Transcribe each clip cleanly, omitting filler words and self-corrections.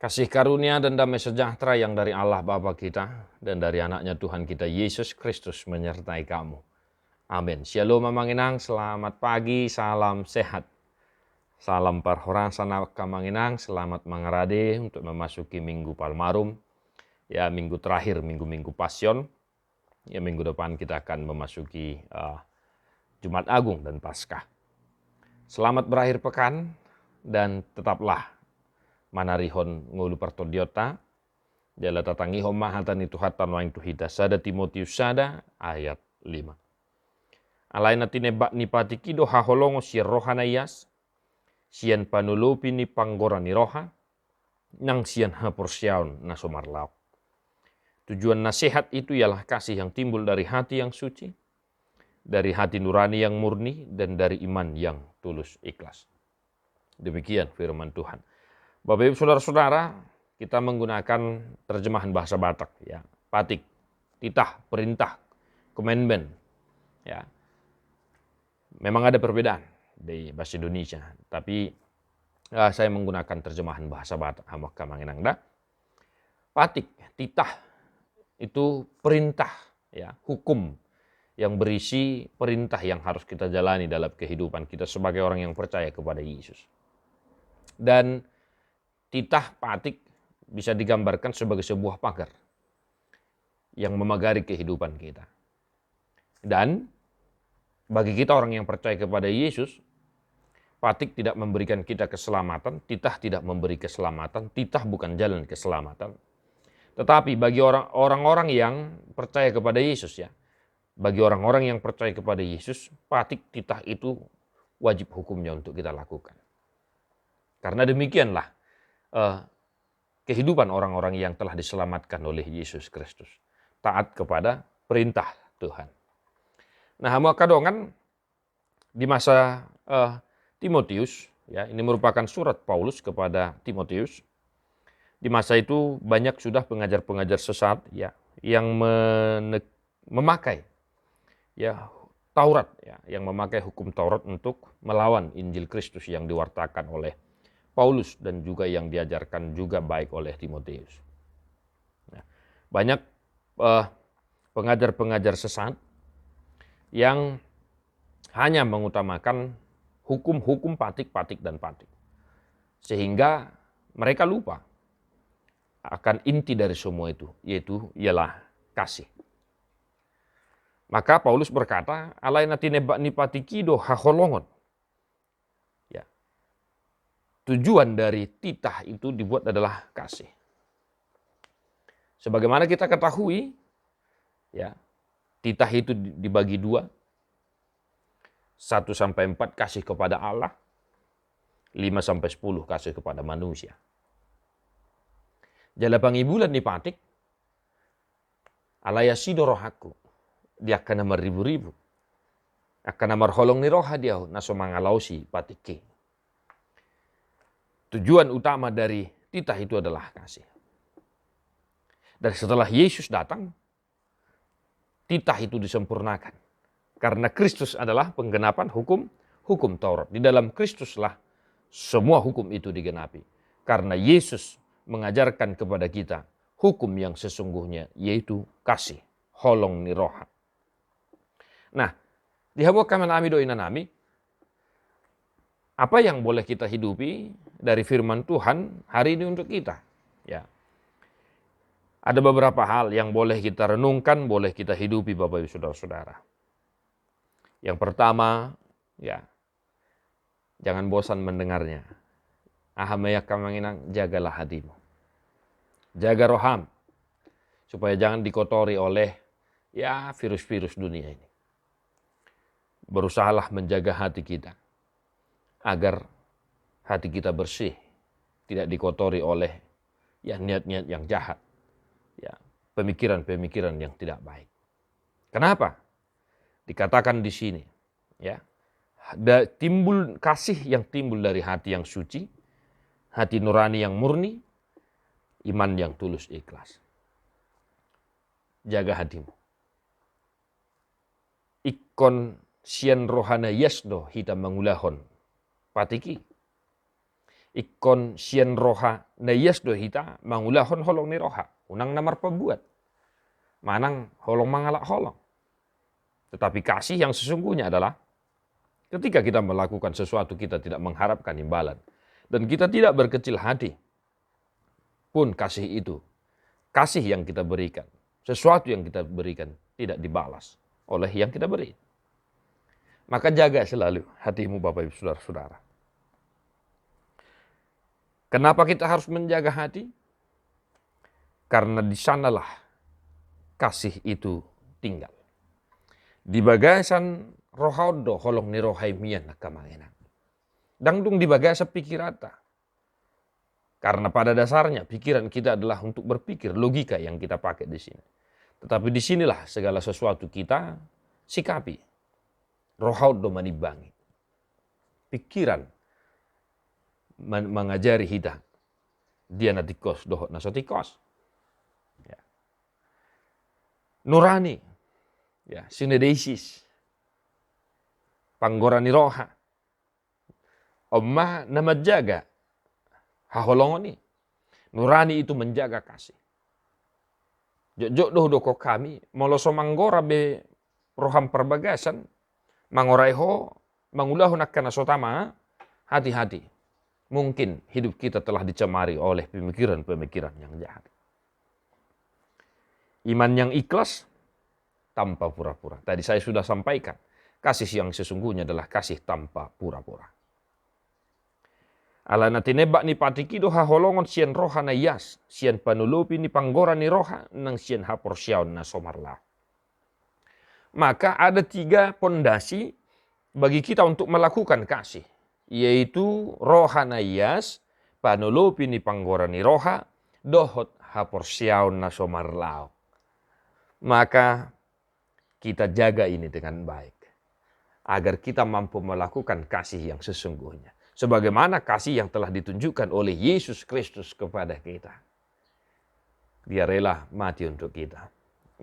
Kasih karunia dan damai sejahtera yang dari Allah Bapa kita dan dari anaknya Tuhan kita Yesus Kristus menyertai kamu. Amin. Shalom Mamanginang, selamat pagi, salam sehat. Salam parhoran sana Kamanginang, selamat mengerade untuk memasuki Minggu Palmarum. Ya, minggu terakhir, minggu-minggu Pasion. Ya, minggu depan kita akan memasuki Jumat Agung dan Paskah. Selamat berakhir pekan dan tetaplah manarihon ngulu pertodiota jala tatangi homa hatani tuhatan wain tuhida sada Timotius sada ayat 5. Alaina tinebak ni patiki do haholongo si rohana yas sian panulupi ni panggora ni roha nang sian hapursiaun na somarlau. Tujuan nasihat itu ialah kasih yang timbul dari hati yang suci, dari hati nurani yang murni, dan dari iman yang tulus ikhlas. Demikian firman Tuhan. Bapak Ibu Saudara-saudara, kita menggunakan terjemahan bahasa Batak, ya, patik, titah, perintah, commandment, ya. Memang ada perbedaan di bahasa Indonesia, tapi saya menggunakan terjemahan bahasa Batak, hamak kamanginangda. Patik, titah itu perintah, ya, hukum yang berisi perintah yang harus kita jalani dalam kehidupan kita sebagai orang yang percaya kepada Yesus. Dan titah patik bisa digambarkan sebagai sebuah pagar yang memagari kehidupan kita. Dan bagi kita orang yang percaya kepada Yesus, patik tidak memberikan kita keselamatan, titah tidak memberi keselamatan, titah bukan jalan keselamatan. Tetapi bagi orang-orang yang percaya kepada Yesus, ya, bagi orang-orang yang percaya kepada Yesus, patik titah itu wajib hukumnya untuk kita lakukan. Karena demikianlah kehidupan orang-orang yang telah diselamatkan oleh Yesus Kristus. Taat kepada perintah Tuhan. Nah, kadongan di masa Timotius, ya, ini merupakan surat Paulus kepada Timotius. Di masa itu banyak sudah pengajar-pengajar sesat, ya, yang memakai, ya, Taurat, ya, yang memakai hukum Taurat untuk melawan Injil Kristus yang diwartakan oleh Paulus dan juga yang diajarkan juga baik oleh Timotius. Nah, banyak pengajar-pengajar sesat yang hanya mengutamakan hukum-hukum patik dan patik. Sehingga mereka lupa akan inti dari semua itu, yaitu ialah kasih. Maka Paulus berkata, alaina tinebak nipatiki do haholongon. Tujuan dari titah itu dibuat adalah kasih. Sebagaimana kita ketahui, ya, titah itu dibagi dua. 1-4 kasih kepada Allah, 5-10 kasih kepada manusia. Jala pangibulan ni patik, alayasi dorohaku, dia akan namar ribu-ribu. Akan namar holong ni roha dia, naso mangalausi patiki. Tujuan utama dari titah itu adalah kasih. Dan setelah Yesus datang, titah itu disempurnakan. Karena Kristus adalah penggenapan hukum Taurat. Di dalam Kristuslah semua hukum itu digenapi. Karena Yesus mengajarkan kepada kita hukum yang sesungguhnya, yaitu kasih, holong ni roha. Nah, dihabuh kaman ami do inanami, apa yang boleh kita hidupi dari firman Tuhan hari ini untuk kita? Ya. Ada beberapa hal yang boleh kita renungkan, boleh kita hidupi Bapak Ibu Saudara-saudara. Yang pertama, ya, jangan bosan mendengarnya. Ahamaya kamanginang, jagalah hatimu. Jaga roham, supaya jangan dikotori oleh, ya, virus-virus dunia ini. Berusahalah menjaga hati kita agar hati kita bersih, tidak dikotori oleh, ya, niat-niat yang jahat, ya, pemikiran-pemikiran yang tidak baik. Kenapa? Dikatakan di sini, ya, timbul kasih yang timbul dari hati yang suci, hati nurani yang murni, iman yang tulus ikhlas. Jaga hatimu. Ikon sian rohana yasdo hita mangulahon patiki. ikon sien roha na yes do hita mangulahon holong ni roha. Unang namar pabuat. Manang holong mangalak holong. Tetapi kasih yang sesungguhnya adalah ketika kita melakukan sesuatu kita tidak mengharapkan imbalan. Dan kita tidak berkecil hati. Pun kasih itu, kasih yang kita berikan, sesuatu yang kita berikan tidak dibalas oleh yang kita beri. Maka jaga selalu hatimu Bapak Ibu Saudara-saudara. Kenapa kita harus menjaga hati? Karena di sanalah kasih itu tinggal. Di bagasan rohaudo holong ni rohai mian nakamangena. Dangdung di bagasa pikirata. Karena pada dasarnya pikiran kita adalah untuk berpikir, logika yang kita pakai di sini. Tetapi di sinilah segala sesuatu kita sikapi. Rohaudo manibangi. Pikiran mengajari kita. Dia natikos dohot nasotikos. Ya. Nurani. Ya, sinedesis. Panggorani roha. Omma na menjaga haholongoni. Nurani itu menjaga kasih. Jok doh kok kami moloso manggora be roham perbagasan mangorai ho mangulahun akan asotama hati-hati. Mungkin hidup kita telah dicemari oleh pemikiran-pemikiran yang jahat. Iman yang ikhlas tanpa pura-pura. Tadi saya sudah sampaikan, kasih yang sesungguhnya adalah kasih tanpa pura-pura. Ala na tinebak ni patikido haholongon sien roha na yas, sien panulupi ni panggora ni roha nang sien haporsyaon na somarla. Maka ada 3 pondasi bagi kita untuk melakukan kasih, yaitu roha na yas, panulupi ni panggora ni roha, dohot haporsyaon na somarlao. Maka kita jaga ini dengan baik, agar kita mampu melakukan kasih yang sesungguhnya. Sebagaimana kasih yang telah ditunjukkan oleh Yesus Kristus kepada kita. Dia rela mati untuk kita.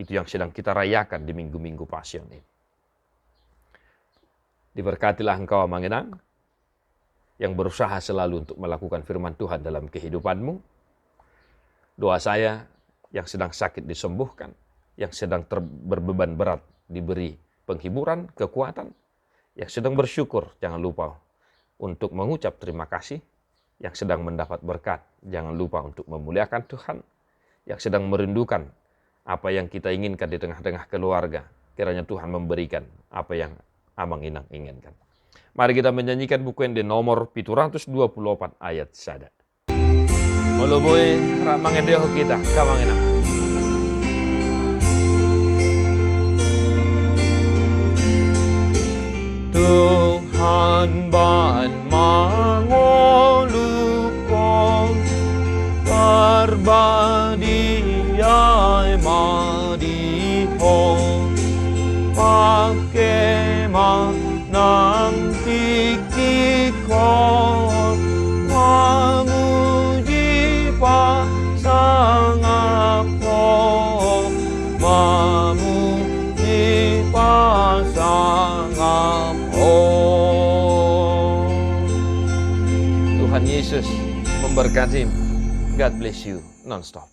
Itu yang sedang kita rayakan di minggu-minggu Pasion ini. Diberkatilah engkau Mangenang, yang berusaha selalu untuk melakukan firman Tuhan dalam kehidupanmu. Doa saya, yang sedang sakit disembuhkan, yang sedang berbeban berat diberi penghiburan, kekuatan, yang sedang bersyukur, jangan lupa untuk mengucap terima kasih. Yang sedang mendapat berkat, jangan lupa untuk memuliakan Tuhan. Yang sedang merindukan apa yang kita inginkan di tengah-tengah keluarga, kiranya Tuhan memberikan apa yang Amang Inang inginkan. Mari kita menyanyikan buku yang di nomor 724 ayat sada. Moloboy ramangedeho kita, Kamang Inang. Tuhan ban mangolukon barbadiai madihon pakai manang tikikon mamuji pasangapo mamuji pasangapo. Tuhan Yesus memberkati. God bless you non-stop.